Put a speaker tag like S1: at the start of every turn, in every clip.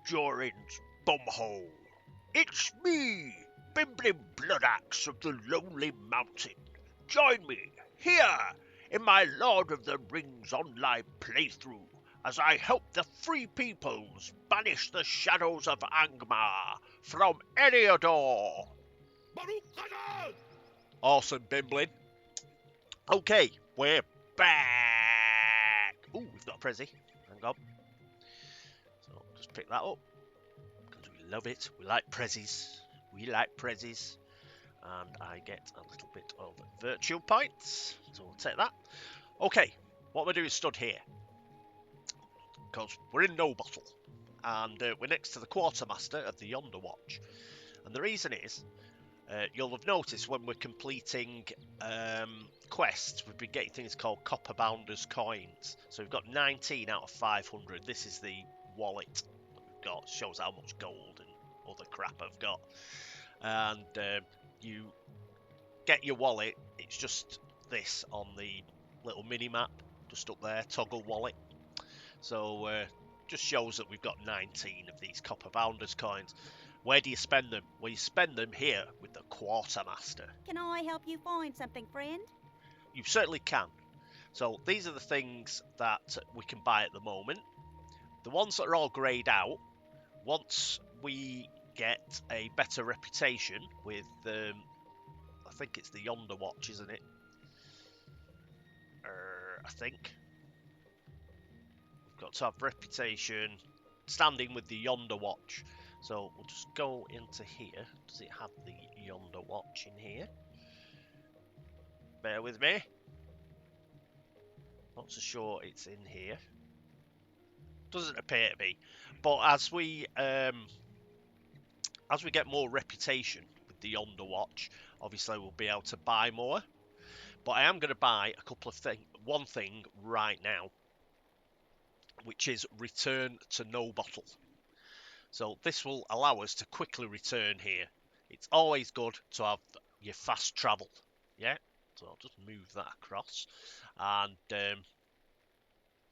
S1: Jorin's bumhole. It's me, Bimblin Bloodaxe of the Lonely Mountain. Join me here in my Lord of the Rings online playthrough as I help the Free Peoples banish the shadows of Angmar from Eriador. Awesome, Bimblin. Okay, we're back. Ooh, we've got a Prezi. Hang on. So just pick that up because we love it. We like Prezzies. We like Prezzies. And I get a little bit of virtue points. So we'll take that. Okay, what we're doing is stood here. Because we're in No Bottle. And we're next to the Quartermaster of the Yonder Watch. And the reason is, you'll have noticed when we're completing quests, we've been getting things called Copper Bounders coins. So we've got 19 out of 500. This is the wallet that we've got. Shows how much gold and other crap I've got. And you get your wallet. It's just this on the little mini map, just up there, toggle wallet. So just shows that we've got 19 of these Copper Bounders coins. Where do you spend them? Well, you spend them here with the Quartermaster.
S2: Can I help you find something, friend?
S1: You certainly can. So these are the things that we can buy at the moment. The ones that are all greyed out, once we get a better reputation with, I think it's the Yonder Watch, isn't it? I think. We've got to have reputation, standing with the Yonder Watch. So we'll just go into here. Does it have the Yonder Watch in here? Bear with me. Not so sure it's in here. Doesn't appear to be. But as we get more reputation with the Yonder Watch, obviously we'll be able to buy more. But I am going to buy a couple of things. One thing right now, which is return to No Bottle. So this will allow us to quickly return here. It's always good to have your fast travel. Yeah, so I'll just move that across. And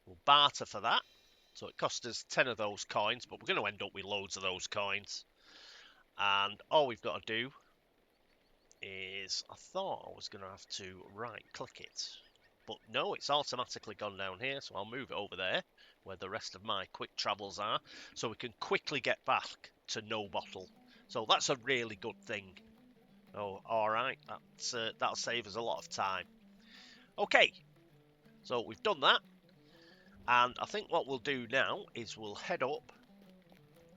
S1: we'll barter for that. So it costs us 10 of those coins, but we're going to end up with loads of those coins. And all we've got to do is, I thought I was going to have to right-click it. But no, it's automatically gone down here, so I'll move it over there, where the rest of my quick travels are, so we can quickly get back to No Bottle. So that's a really good thing. Oh, alright, that'll save us a lot of time. Okay, so we've done that, and I think what we'll do now is we'll head up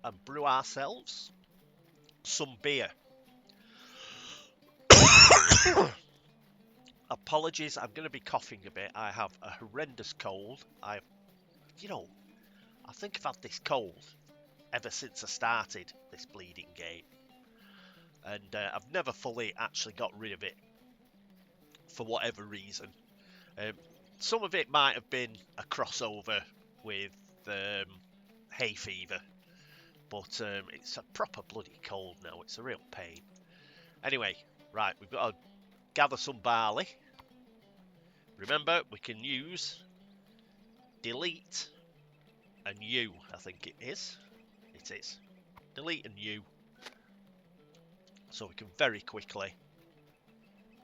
S1: and brew ourselves some beer. Apologies, I'm going to be coughing a bit. I have a horrendous cold. I think I've had this cold ever since I started this bleeding game. And I've never fully actually got rid of it for whatever reason. Some of it might have been a crossover with hay fever. But it's a proper bloody cold now. It's a real pain. Anyway, right, we've got to gather some barley. Remember, we can use delete and U, I think it is. It is. Delete and U. So we can very quickly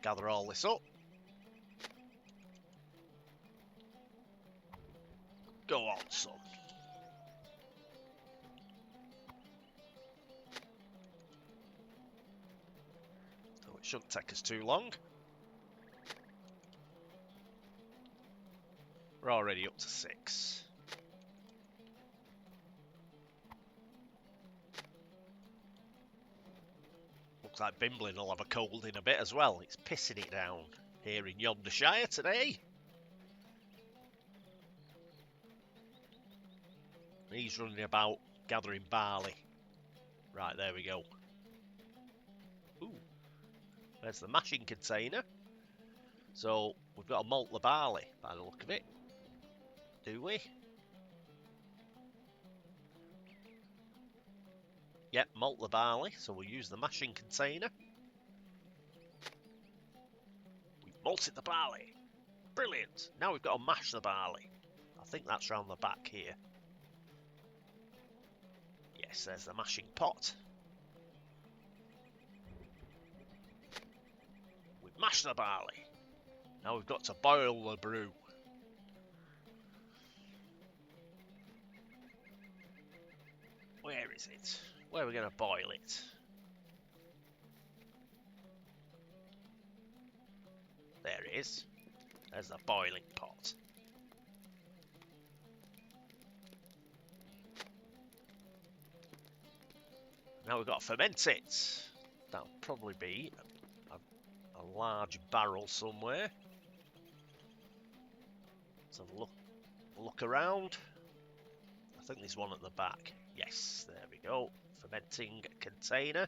S1: gather all this up. Go on, son. So it shouldn't take us too long. We're already up to 6. Looks like Bimblin will have a cold in a bit as well. It's pissing it down here in Yondershire today. He's running about gathering barley. Right, there we go. Ooh, there's the mashing container. So we've got to malt the barley by the look of it. Do we? Yep, malt the barley, so we'll use the mashing container. We've malted the barley. Brilliant. Now we've got to mash the barley. I think that's round the back here. Yeah. Yes, there's the mashing pot. We've mashed the barley. Now we've got to boil the brew. Where is it? Where are we going to boil it? There it is. There's the boiling pot. Now we've got to ferment it. That'll probably be a large barrel somewhere. Let's have a look around. I think there's one at the back. Yes, there we go. Fermenting container.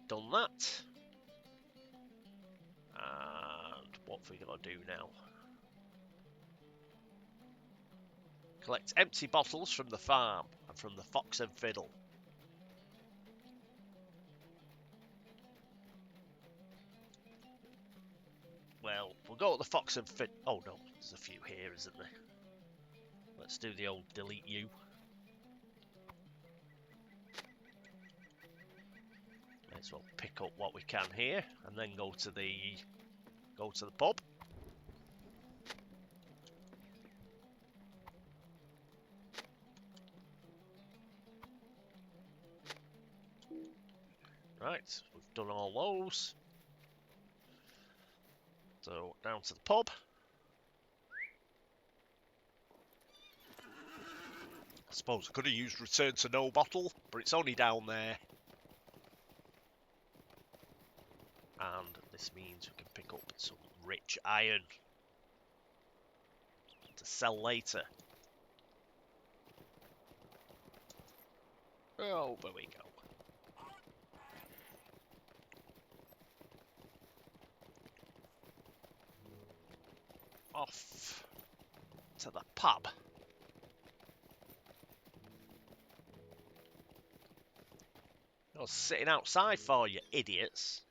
S1: Done that. And what have we got to do now? Collect empty bottles from the farm and from the Fox and Fiddle. Well, we'll go to the Fox and Fiddle. Oh no, there's a few here, isn't there? Let's do the old delete you. May as well pick up what we can here and then go to the pub. Right, we've done all those. So down to the pub. I suppose I could have used return to no bottle, but it's only down there. And this means we can pick up some rich iron to sell later. Oh, there we go. Off to the pub. You're sitting outside for, you idiots.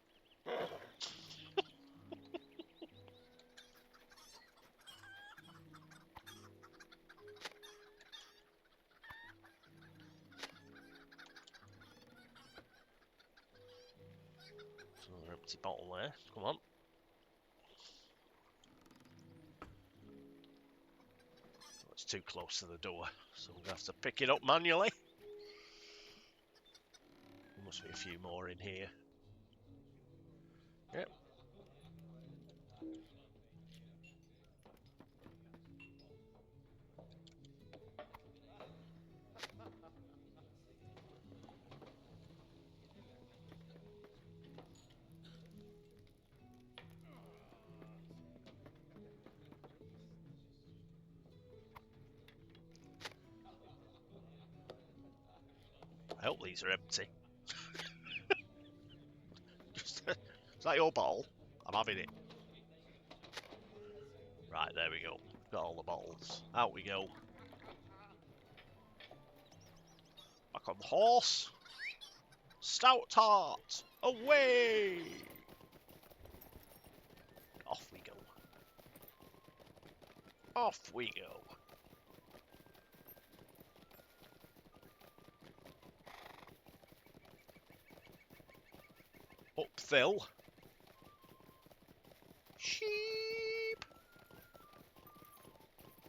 S1: Another empty bottle there. Come on. Oh, it's too close to the door, so we're going to have to pick it up manually. There must be a few more in here. Yep. I hope these are empty. Is that your bottle? I'm having it. Right, there we go. Got all the bottles. Out we go. Back on the horse. Stout tart. Away! Off we go. Off we go. Uphill. Sheep.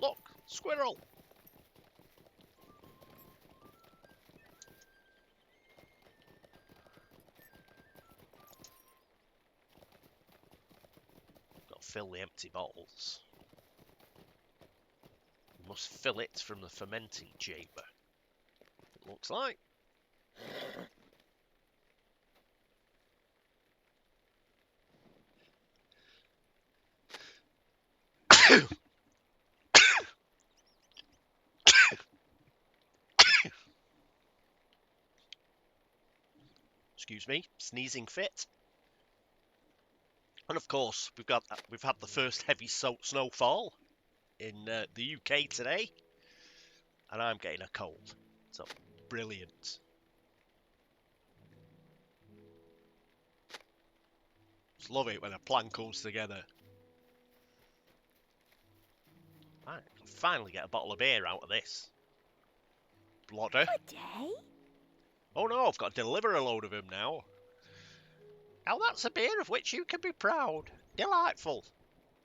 S1: Look, squirrel. Got to fill the empty bottles. We must fill it from the fermenting chamber. It looks like. Excuse me, sneezing fit. And of course, we've had the first heavy snowfall in the UK today, and I'm getting a cold. So brilliant. Just love it when a plan comes together. Right, I can finally get a bottle of beer out of this. Blodder.
S2: Good day.
S1: Oh no, I've got to deliver a load of them now. Now that's a beer of which you can be proud. Delightful.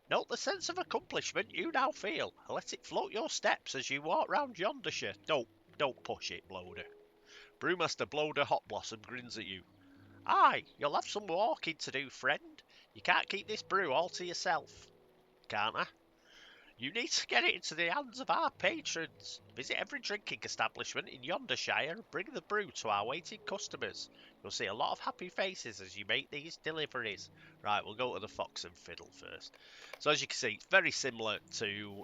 S1: Note the sense of accomplishment you now feel. Let it float your steps as you walk round yondershire. Don't push it, Bloder. Brewmaster Bloder Hotblossom grins at you. Aye, you'll have some walking to do, friend. You can't keep this brew all to yourself. Can't I? You need to get it into the hands of our patrons. Visit every drinking establishment in Yondershire and bring the brew to our waiting customers. You'll see a lot of happy faces as you make these deliveries. Right, we'll go to the Fox and Fiddle first. So as you can see, it's very similar to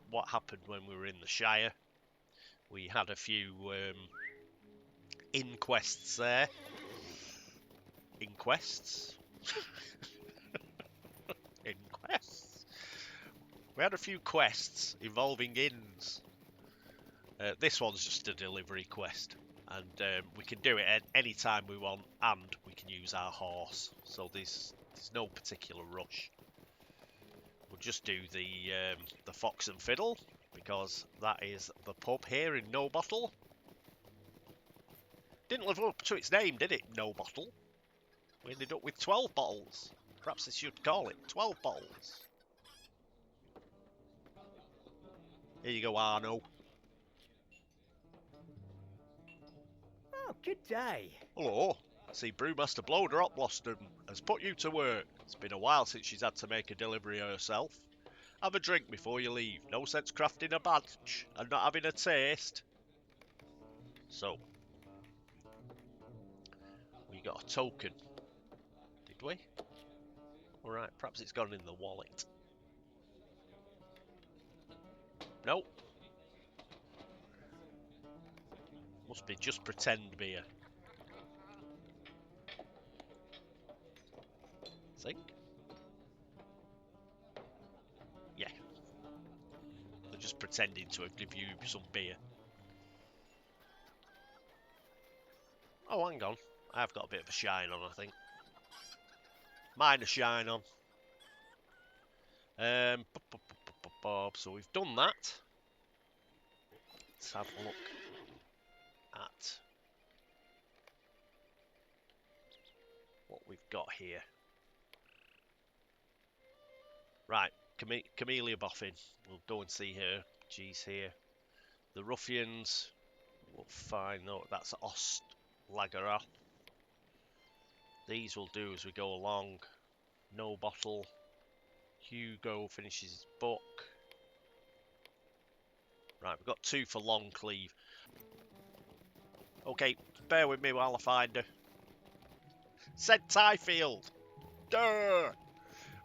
S1: what happened when we were in the Shire. We had a few inquests there. Inquests? Inquests? We had a few quests involving inns. This one's just a delivery quest, and we can do it at any time we want, and we can use our horse. So there's no particular rush. We'll just do the Fox and Fiddle because that is the pub here in No Bottle. Didn't live up to its name, did it? No Bottle. We ended up with 12 bottles. Perhaps they should call it 12 bottles. Here you go, Arno.
S3: Oh, good day.
S1: Hello. I see Brewmaster Bloder Hotblossom has put you to work. It's been a while since she's had to make a delivery herself. Have a drink before you leave. No sense crafting a batch and not having a taste. So, we got a token. Did we? Alright, perhaps it's gone in the wallet. Nope. Must be just pretend beer. Think? Yeah. They're just pretending to give you some beer. Oh, hang on. I've got a bit of a shine on, I think. Minor shine on. So we've done that. Let's have a look at what we've got here. Right, Camellia Boffin. We'll go and see her. She's here. The Ruffians. We'll find out that's Ost Lagera. These will do as we go along. No Bottle. Hugo finishes his book. Right, we've got 2 for Longcleave. Okay, bear with me while I find her. Said Tyfield. Duh!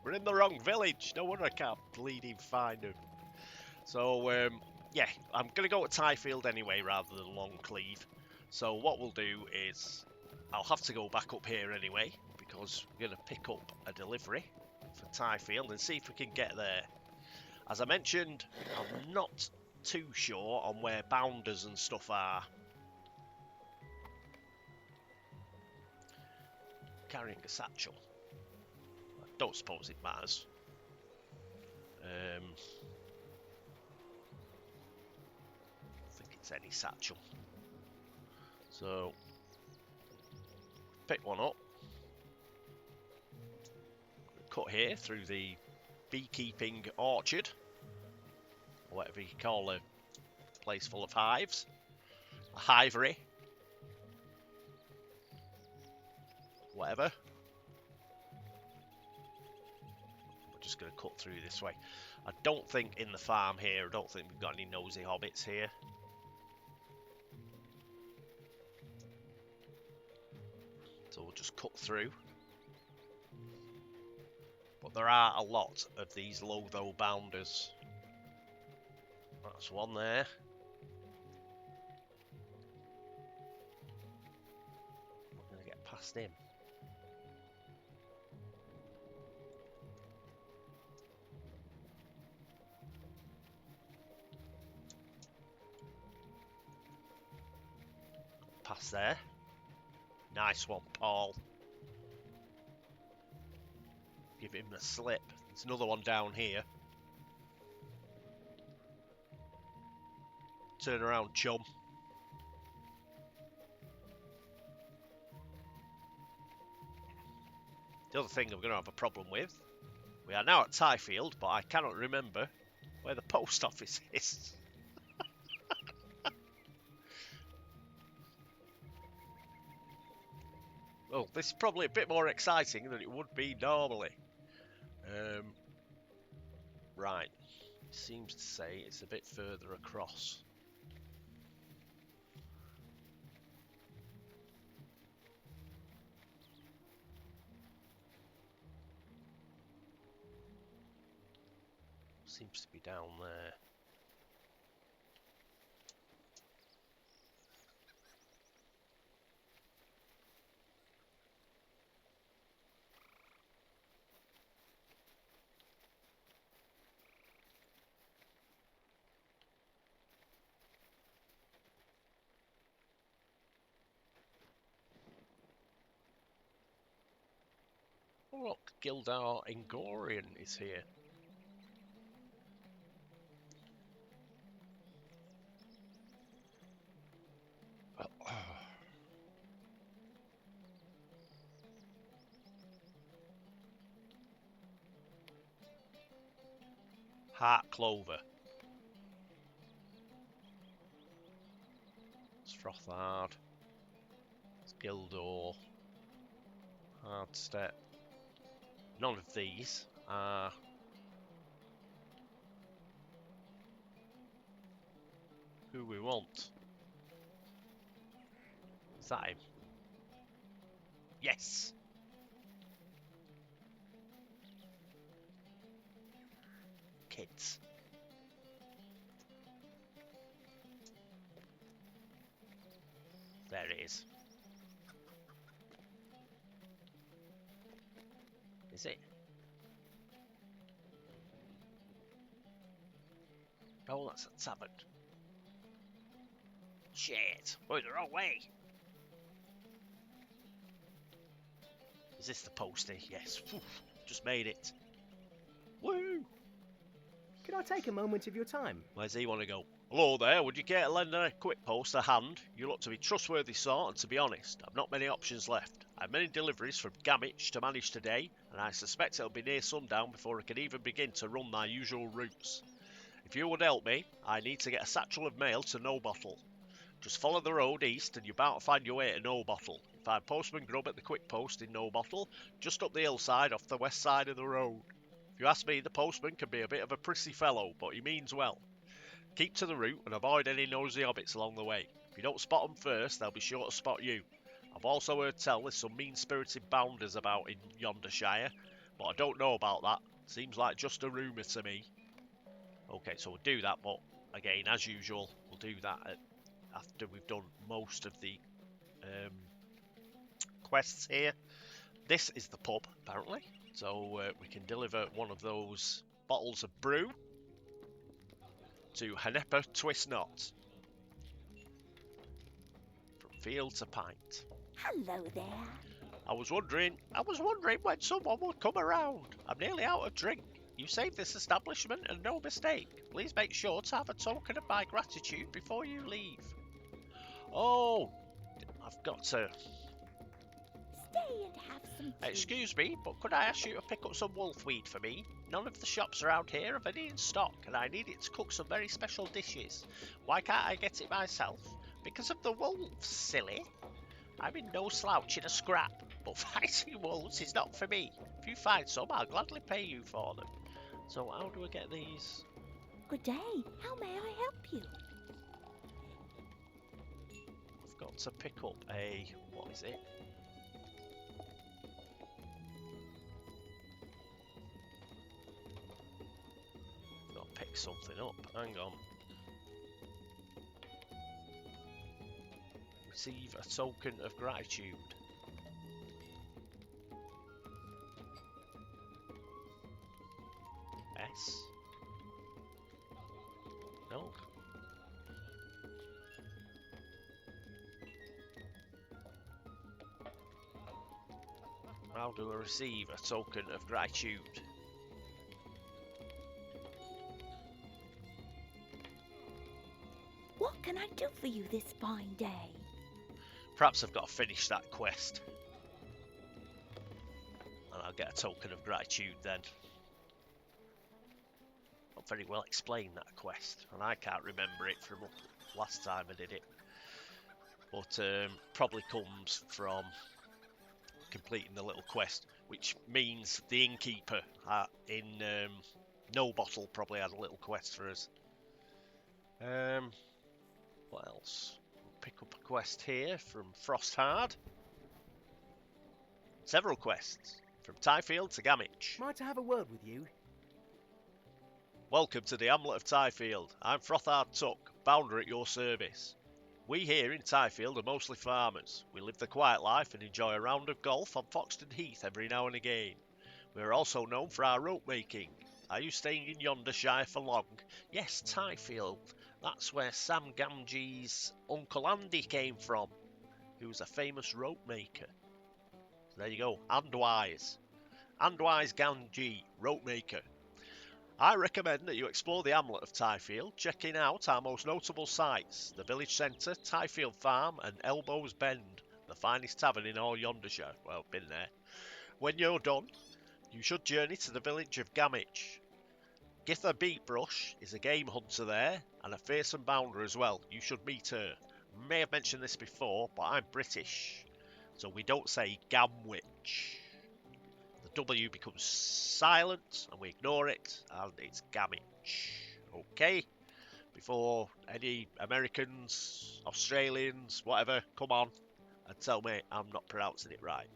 S1: We're in the wrong village. No wonder I can't bleeding find her. So, yeah, I'm going to go to Tyfield anyway rather than Longcleave. So what we'll do is I'll have to go back up here anyway because we're going to pick up a delivery for Tyfield and see if we can get there. As I mentioned, I'm not too sure on where bounders and stuff are. Carrying a satchel. I don't suppose it matters. I think it's any satchel. So, pick one up. Cut here through the beekeeping orchard. Whatever you call a place full of hives. A hivery. Whatever. We're just going to cut through this way. I don't think in the farm here, I don't think we've got any nosy hobbits here. So we'll just cut through. But there are a lot of these Lotho bounders. That's one there. I'm going to get past him. Past there. Nice one, Paul. Give him a slip. There's another one down here. Turn around, chum. The other thing I'm going to have a problem with, we are now at Tyfield, but I cannot remember where the post office is. Well, this is probably a bit more exciting than it would be normally. Right, it seems to say it's a bit further across. Seems to be down there. Oh look, Gildar Ingorian is here. Heart Clover. It's Frothard. It's Gildor. Hardstep. None of these are who we want. Is that him? Yes! Kids. There it is. Is it? Oh, that's a tavern. Shit! We're the wrong way! Is this the postie? Yes. Whew. Just made it. Woo!
S3: Could I take a moment of your time?
S1: Where's he want to go? Hello there, would you care to lend a quick post a hand? You look to be a trustworthy sort, and to be honest, I've not many options left. I have many deliveries from Gamich to manage today, and I suspect it'll be near sundown before I can even begin to run my usual routes. If you would help me, I need to get a satchel of mail to No Bottle. Just follow the road east and you're bound to find your way to No Bottle. Find Postman Grub at the quick post in No Bottle, just up the hillside off the west side of the road. If you ask me, the postman can be a bit of a prissy fellow, but he means well. Keep to the route and avoid any nosy hobbits along the way. If you don't spot them first, they'll be sure to spot you. I've also heard tell there's some mean-spirited bounders about in yonder shire, but I don't know about that. Seems like just a rumour to me. Okay, so we'll do that, but again, as usual, we'll do that after we've done most of the quests here. This is the pub, apparently, so we can deliver one of those bottles of brew to Hanepa Twist Knot. From field to pint.
S2: Hello there.
S1: I was wondering when someone would come around. I'm nearly out of drink. You saved this establishment and no mistake. Please make sure to have a token of my gratitude before you leave. Oh, I've got to...
S2: Stay and have some tea.
S1: Excuse me, but could I ask you to pick up some wolfweed for me? None of the shops around here have any in stock, and I need it to cook some very special dishes. Why can't I get it myself? Because of the wolves, silly. I'm in no slouch in a scrap, but fighting wolves is not for me. If you find some, I'll gladly pay you for them. So how do I get these?
S2: Good day. How may I help you?
S1: I've got to pick up a... what is it? I've got to pick something up. Hang on. Receive a token of gratitude. S? No. How do I receive a token of gratitude?
S2: What can I do for you this fine day?
S1: Perhaps I've got to finish that quest. And I'll get a token of gratitude then. Not very well explained, that quest. And I can't remember it from last time I did it. But probably comes from completing the little quest, which means the innkeeper in No Bottle probably had a little quest for us. What else? We'll pick up a quest here from Frosthard. Several quests from Tyfield to Gamich.
S3: Might I have a word with you?
S1: Welcome to the Hamlet of Tyfield. I'm Frosthard Tuck, bounder at your service. We here in Tyfield are mostly farmers. We live the quiet life and enjoy a round of golf on Foxton Heath every now and again. We are also known for our rope making. Are you staying in yonder shire for long? Yes, Tyfield. That's where Sam Gamgee's Uncle Andy came from, who was a famous rope maker. So there you go, Andwise. Andwise Gamgee, rope maker. I recommend that you explore the hamlet of Tyfield, checking out our most notable sites, the village centre, Tyfield Farm and Elbows Bend, the finest tavern in all Yondershire. Well, been there. When you're done, you should journey to the village of Gamich. Githa Beatbrush is a game hunter there, and a fearsome bounder as well. You should meet her. I may have mentioned this before, but I'm British, so we don't say Gamwich. The W becomes silent, and we ignore it, and it's Gamich. Okay? Before any Americans, Australians, whatever, come on and tell me I'm not pronouncing it right.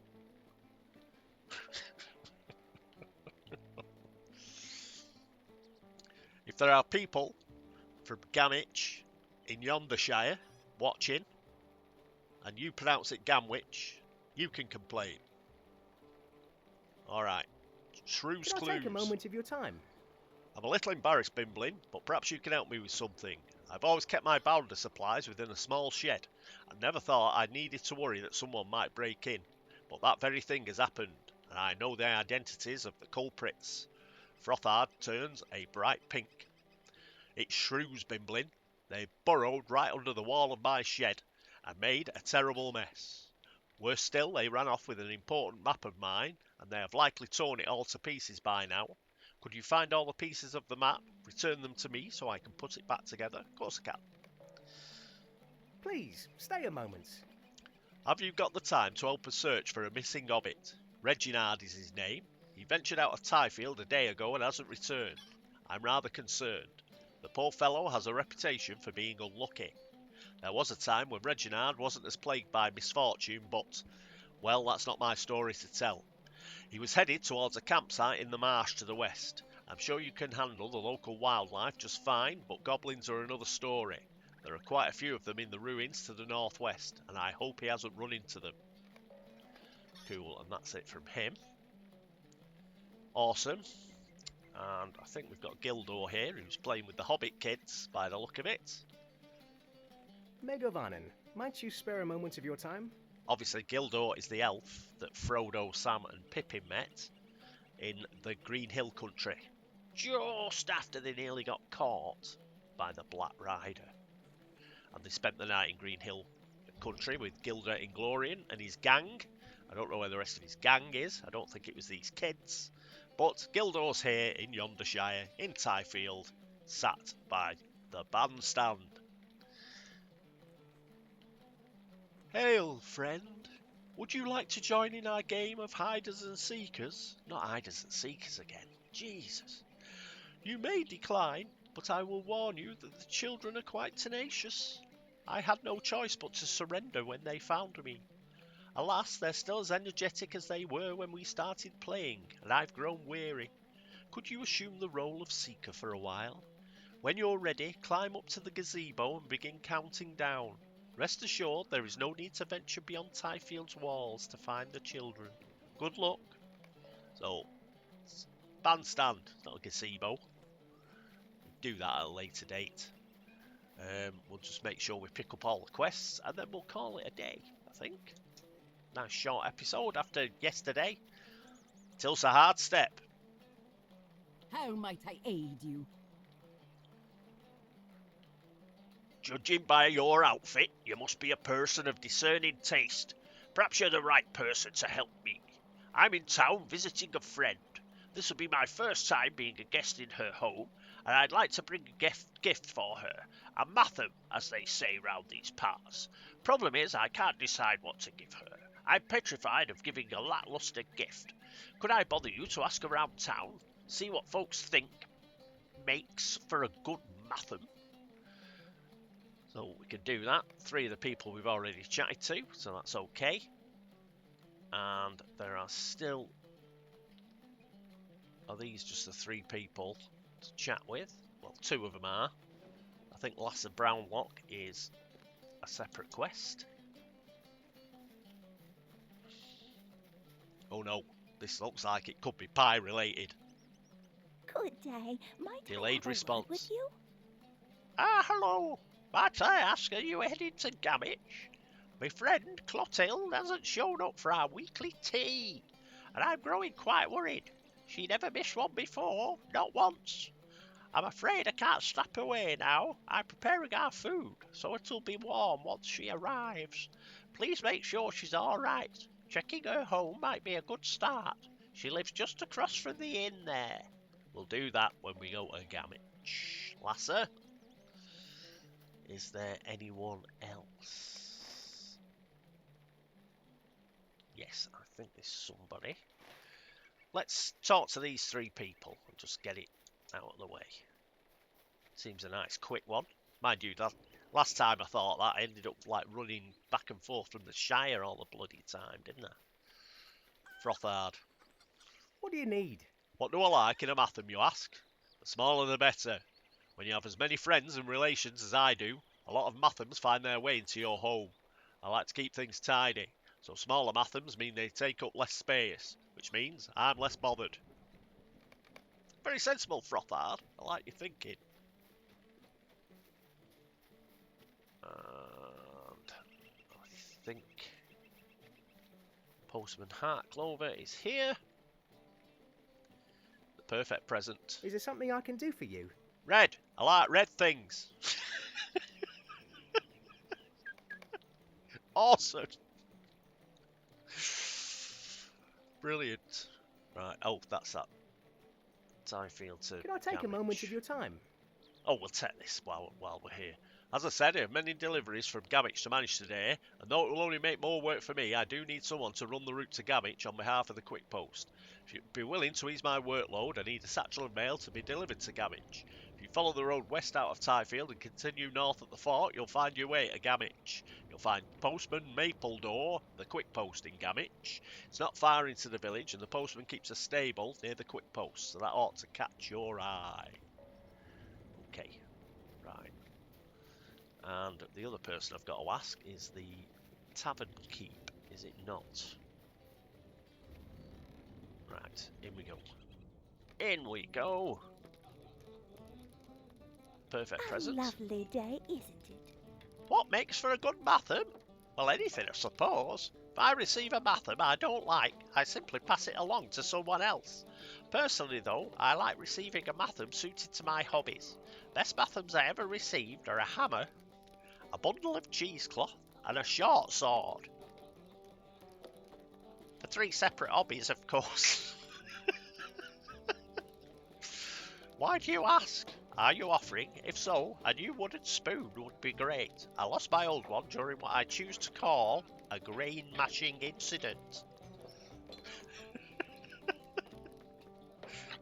S1: If there are people from Gamich in Yondershire watching, and you pronounce it Gamwich, you can complain. Alright. Shrews
S3: Can I
S1: Clues.
S3: take a moment of your time?
S1: I'm a little embarrassed, Bimbling, but perhaps you can help me with something. I've always kept my bounder supplies within a small shed, and never thought I needed to worry that someone might break in. But that very thing has happened, and I know the identities of the culprits. Frosthard turns a bright pink. It's shrews, Bimbling. They burrowed right under the wall of my shed, and made a terrible mess. Worse still, they ran off with an important map of mine, and they have likely torn it all to pieces by now. Could you find all the pieces of the map, return them to me so I can put it back together? Of course I can.
S3: Please, stay a moment.
S1: Have you got the time to help us search for a missing hobbit? Reginald is his name. He ventured out of Tyfield a day ago and hasn't returned. I'm rather concerned. The poor fellow has a reputation for being unlucky. There was a time when Reginald wasn't as plagued by misfortune, but, well, that's not my story to tell. He was headed towards a campsite in the marsh to the west. I'm sure you can handle the local wildlife just fine, but goblins are another story. There are quite a few of them in the ruins to the northwest, and I hope he hasn't run into them. Cool, and that's it from him. Awesome. And I think we've got Gildor here, who's playing with the Hobbit kids, by the look of it.
S3: Megovanen, might you spare a moment of your time?
S1: Obviously, Gildor is the elf that Frodo, Sam and Pippin met in the Green Hill country, just after they nearly got caught by the Black Rider. And they spent the night in Green Hill country with Gilder Inglorian and his gang. I don't know where the rest of his gang is. I don't think it was these kids. But Gildor's here in Yondershire, in Tyfield, sat by the bandstand. Hail, friend. Would you like to join in our game of hiders and seekers? Not hiders and seekers again. Jesus. You may decline, but I will warn you that the children are quite tenacious. I had no choice but to surrender when they found me. Alas, they're still as energetic as they were when we started playing, and I've grown weary. Could you assume the role of seeker for a while? When you're ready, climb up to the gazebo and begin counting down. Rest assured, there is no need to venture beyond Tyfield's walls to find the children. Good luck. So, bandstand, not a gazebo. Do that at a later date. We'll just make sure we pick up all the quests, and then we'll call it a day, I think. Nice short episode after yesterday. Tilsa Hardstep.
S4: How might I aid you?
S1: Judging by your outfit, you must be a person of discerning taste. Perhaps you're the right person to help me. I'm in town visiting a friend. This will be my first time being a guest in her home, and I'd like to bring a gift for her. A matham, as they say round these parts. Problem is, I can't decide what to give her. I'm petrified of giving a lacklustre gift. Could I bother you to ask around town, see what folks think makes for a good matham? So we can do that. 3 of the people we've already chatted to, so that's okay. And there are still... Are these just the 3 people to chat with? Well, 2 of them are. I think Lass of Brownlock is a separate quest. Oh no, this looks like it could be pie related.
S2: Good day. Might I
S1: Delayed
S2: have a
S1: response.
S2: word with you?
S1: Ah, hello. Might I ask, are you heading to Gamage? My friend Clotilde hasn't shown up for our weekly tea, and I'm growing quite worried. She never missed one before, not once. I'm afraid I can't snap away now. I'm preparing our food, so it'll be warm once she arrives. Please make sure she's all right. Checking her home might be a good start. She lives just across from the inn there. We'll do that when we go to Gamage. Lasser, is there anyone else? Yes, I think there's somebody. Let's talk to these 3 people and just get it out of the way. Seems a nice quick one. Mind you, that last time I thought that, I ended up like running back and forth from the Shire all the bloody time, didn't I? Frothard.
S3: What do you need?
S1: What do I like in a matham, you ask? The smaller the better. When you have as many friends and relations as I do, a lot of mathams find their way into your home. I like to keep things tidy, so smaller mathams mean they take up less space, which means I'm less bothered. Very sensible, Frothard. I like your thinking. And I think Postman Heartclover is here. The perfect present.
S3: Is there something I can do for you?
S1: Red. I like red things. Awesome. Brilliant. Right. Oh, that's that. Tyfield to
S3: Can I take a moment of your time?
S1: Oh, we'll take this while we're here. As I said, I have many deliveries from Gamage to manage today, and though it will only make more work for me, I do need someone to run the route to Gamage on behalf of the Quick Post. If you'd be willing to ease my workload, I need a satchel of mail to be delivered to Gamage. If you follow the road west out of Tyfield and continue north at the fort, you'll find your way to Gamage. You'll find Postman Mapledore, the Quick Post in Gamage. It's not far into the village, and the postman keeps a stable near the Quick Post, so that ought to catch your eye. Okay, right. And the other person I've got to ask is the Tavern Keep, is it not? Right, in we go. In we go! Perfect present.
S2: A lovely day, isn't it?
S1: What makes for a good matham? Well, anything, I suppose. If I receive a matham I don't like, I simply pass it along to someone else. Personally, though, I like receiving a matham suited to my hobbies. Best mathams I ever received are a hammer, a bundle of cheesecloth, and a short sword. For 3 separate hobbies, of course. Why do you ask? Are you offering? If so, a new wooden spoon would be great. I lost my old one during what I choose to call a grain mashing incident.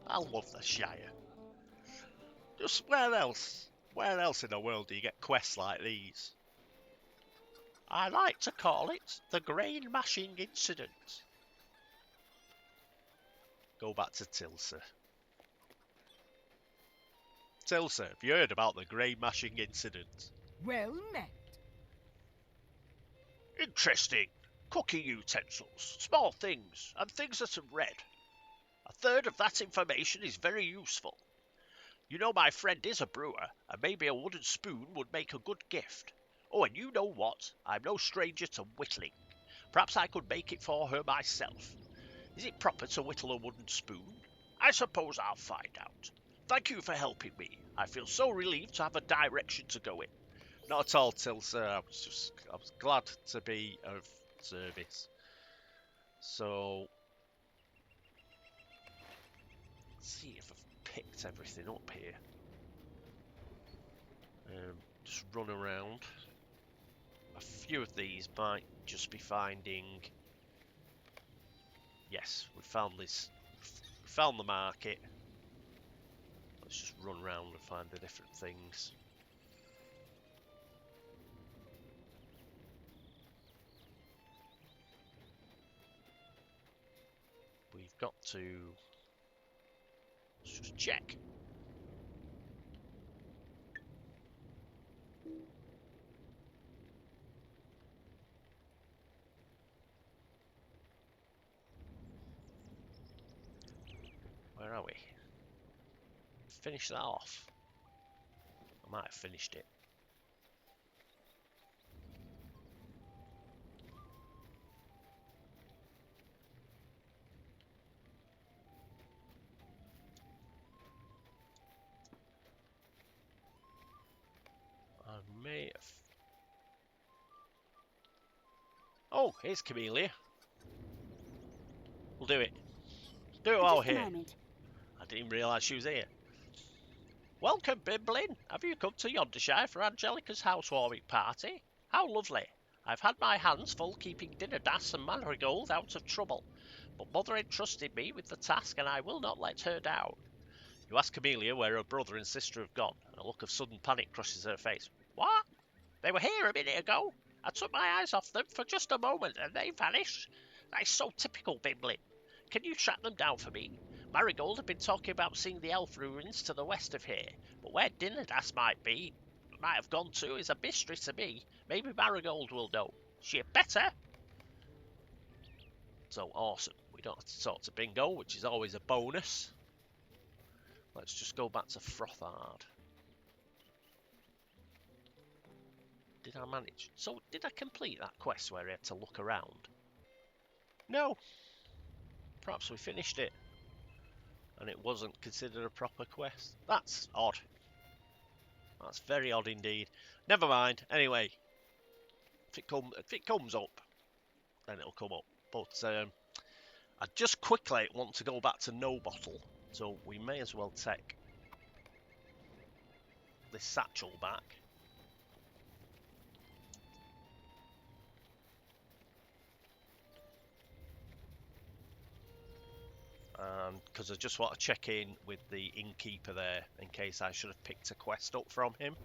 S1: I love the Shire. Just where else in the world do you get quests like these? I like to call it the grain mashing incident. Go back to Tilsa. Tilsa, have you heard about the grain mashing incident?
S4: Well met.
S1: Interesting. Cooking utensils, small things, and things that are red. A third of that information is very useful. You know my friend is a brewer, and maybe a wooden spoon would make a good gift. Oh, and you know what? I'm no stranger to whittling. Perhaps I could make it for her myself. Is it proper to whittle a wooden spoon? I suppose I'll find out. Thank you for helping me. I feel so relieved to have a direction to go in. Not at all, Till, sir. I was glad to be of service. So, let's see if I've picked everything up here. Just run around. A few of these might just be finding. Yes, we found this. We found the market. Let's just run around and find the different things. We've got to. Let's just check. Where are we? Finish that off. I might have finished it. I may have. Oh, here's Camellia. We'll do it. Do it while we're here. I didn't even realise she was here. Welcome, Bimblin. Have you come to Yondershire for Angelica's housewarming party? How lovely. I've had my hands full keeping Dinnerdas and Marigold out of trouble, but Mother entrusted me with the task and I will not let her down. You ask Camellia where her brother and sister have gone, and a look of sudden panic crosses her face. What? They were here a minute ago. I took my eyes off them for just a moment and they vanished. That is so typical, Bimblin. Can you track them down for me? Marigold had been talking about seeing the elf ruins to the west of here, but where Dinnerdas might have gone to is a mystery to me. Maybe Marigold will know. She better. So awesome. We don't have to talk to Bingo, which is always a bonus. Let's just go back to Frothard. Did I manage? So, did I complete that quest where I had to look around? No. Perhaps we finished it. And it wasn't considered a proper quest. That's odd. That's very odd indeed. Never mind. Anyway, if it comes up, then it'll come up. But I just quickly want to go back to No Bottle. So we may as well take this satchel back. Because I just want to check in with the innkeeper there in case I should have picked a quest up from him.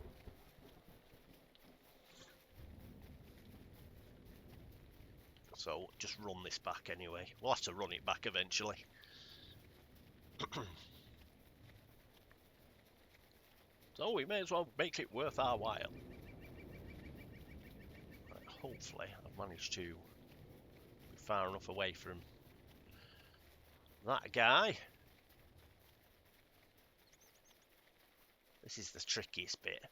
S1: So just run this back anyway. We'll have to run it back eventually. So we may as well make it worth our while. Right, hopefully I've managed to be far enough away from that guy. This is the trickiest bit.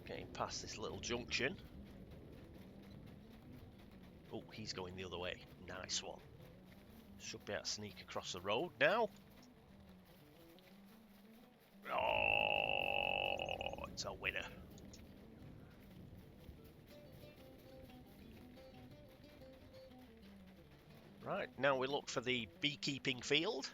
S1: Getting past this little junction. Oh, he's going the other way. Nice one. Should be able to sneak across the road now. Oh, it's a winner. Right, now we look for the beekeeping field.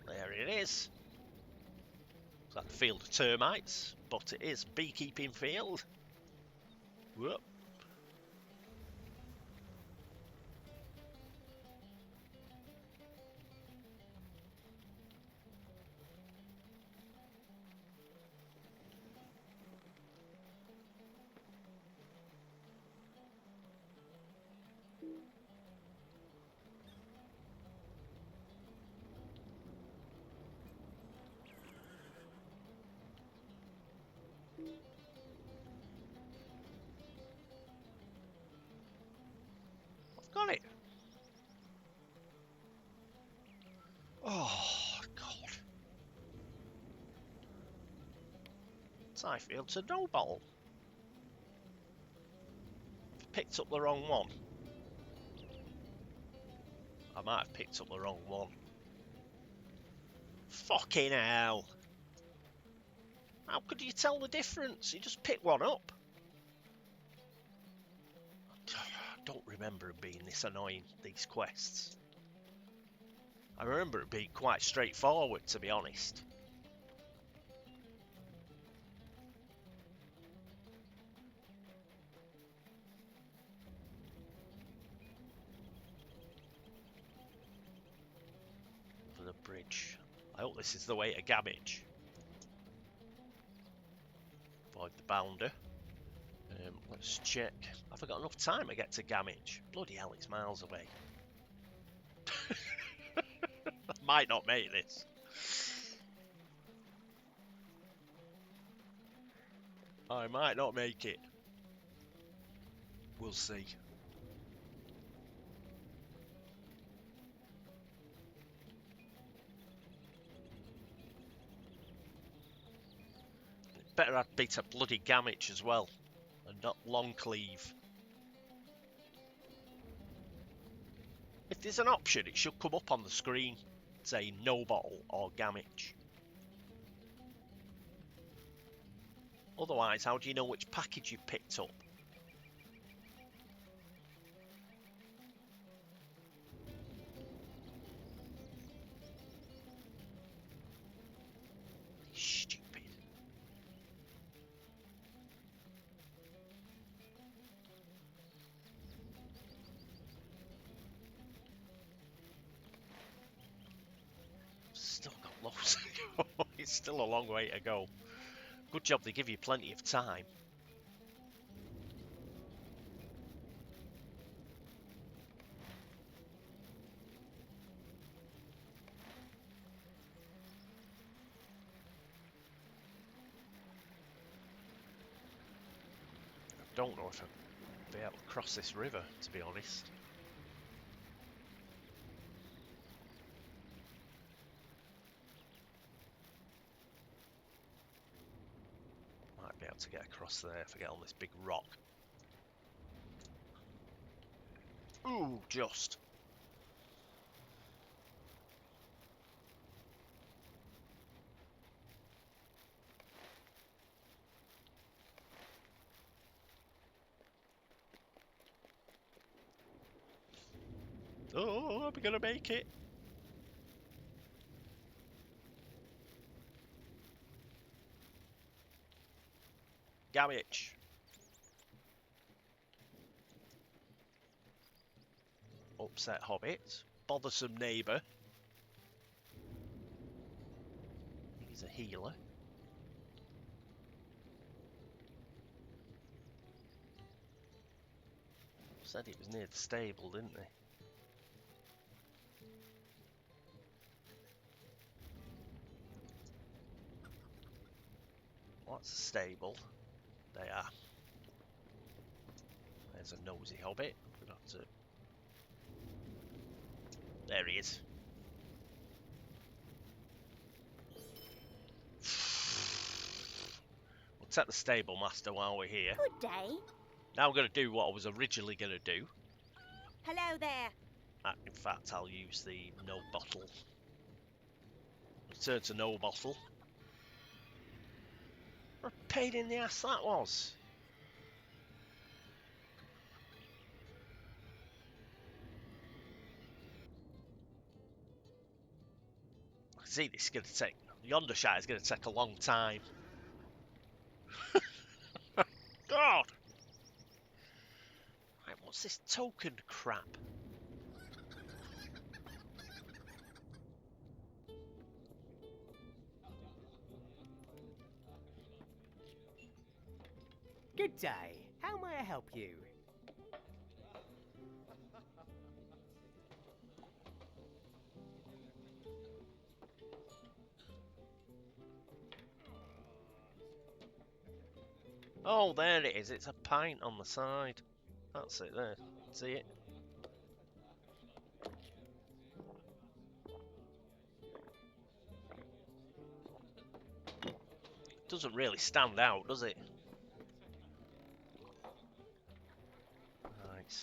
S1: There it is. It's like the field of termites, but it is beekeeping field. Whoop. Got it. Oh, God. I failed to no bottle. Picked up the wrong one. I might have picked up the wrong one. Fucking hell. How could you tell the difference? You just pick one up. I don't remember it being this annoying, these quests. I remember it being quite straightforward, to be honest. Over the bridge. I hope this is the way to Gamage. Avoid the bounder. Let's check. Have I got enough time to get to Gamage? Bloody hell, it's miles away. I might not make this. I might not make it. We'll see. Better I'd beat a bloody Gamage as well, and not Longcleave. If there's an option, it should come up on the screen, say no bottle or Gamage. Otherwise, how do you know which package you picked up? Stupid. Still got loads. It's still a long way to go. Good job they give you plenty of time. I don't know if I'll be able to cross this river, to be honest. Might be able to get across there if I get on this big rock. Ooh, just. Oh, are we gonna make it? Gamage. Upset hobbit. Bothersome neighbour. He's a healer. Said it was near the stable, didn't they? What's the stable? They are. There's a nosy hobbit. I'm gonna have to... There he is. We'll take the stable master while we're here.
S2: Good day.
S1: Now I'm going to do what I was originally going to do.
S2: Hello there.
S1: In fact, I'll use the no bottle. Return to no bottle. What a pain in the ass that was. I see this is going to take... Yonder shot is going to take a long time. God! Right, what's this token crap?
S3: Good day. How may I help you?
S1: Oh, there it is. It's a pint on the side. That's it there. See it? Doesn't really stand out, does it? Right.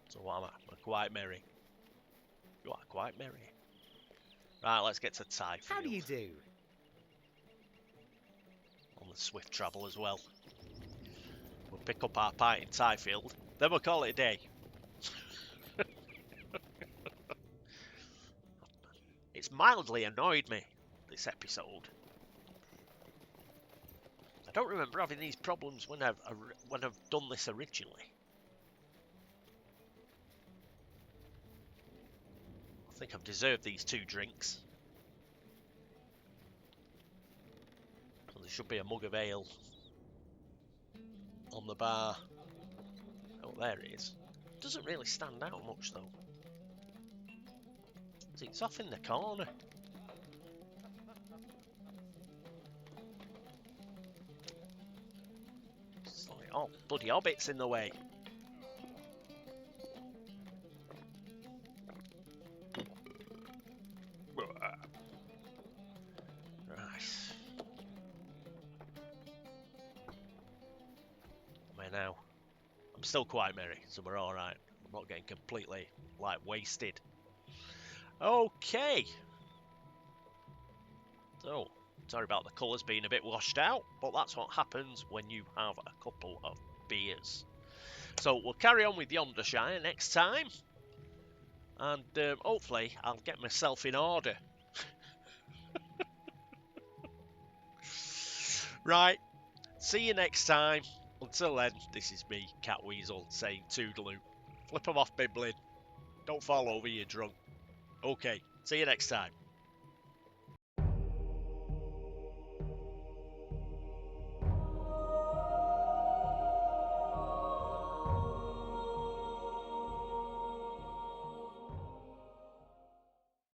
S1: So what am I? I'm quite merry. You are quite merry. Right, let's get to Tyfield.
S3: How do you do?
S1: On the swift travel as well. We'll pick up our pint in Tyfield, then we'll call it a day. It's mildly annoyed me, this episode. I don't remember having these problems when I've done this originally. I think I've deserved these 2 drinks. So there should be a mug of ale on the bar. Oh, there it is. Doesn't really stand out much though. It's off in the corner. It's like, oh, bloody hobbit's in the way. Right. Am I now? I'm still quite merry, so we're alright. I'm not getting completely, like, wasted. Okay. So, sorry about the colours being a bit washed out, but that's what happens when you have a couple of beers. So, we'll carry on with Yondershire next time. And hopefully, I'll get myself in order. Right. See you next time. Until then, this is me, Cat Weasel, saying toodaloo. Flip 'em off, Biblin. Don't fall over, you drunk. Okay, see you next time.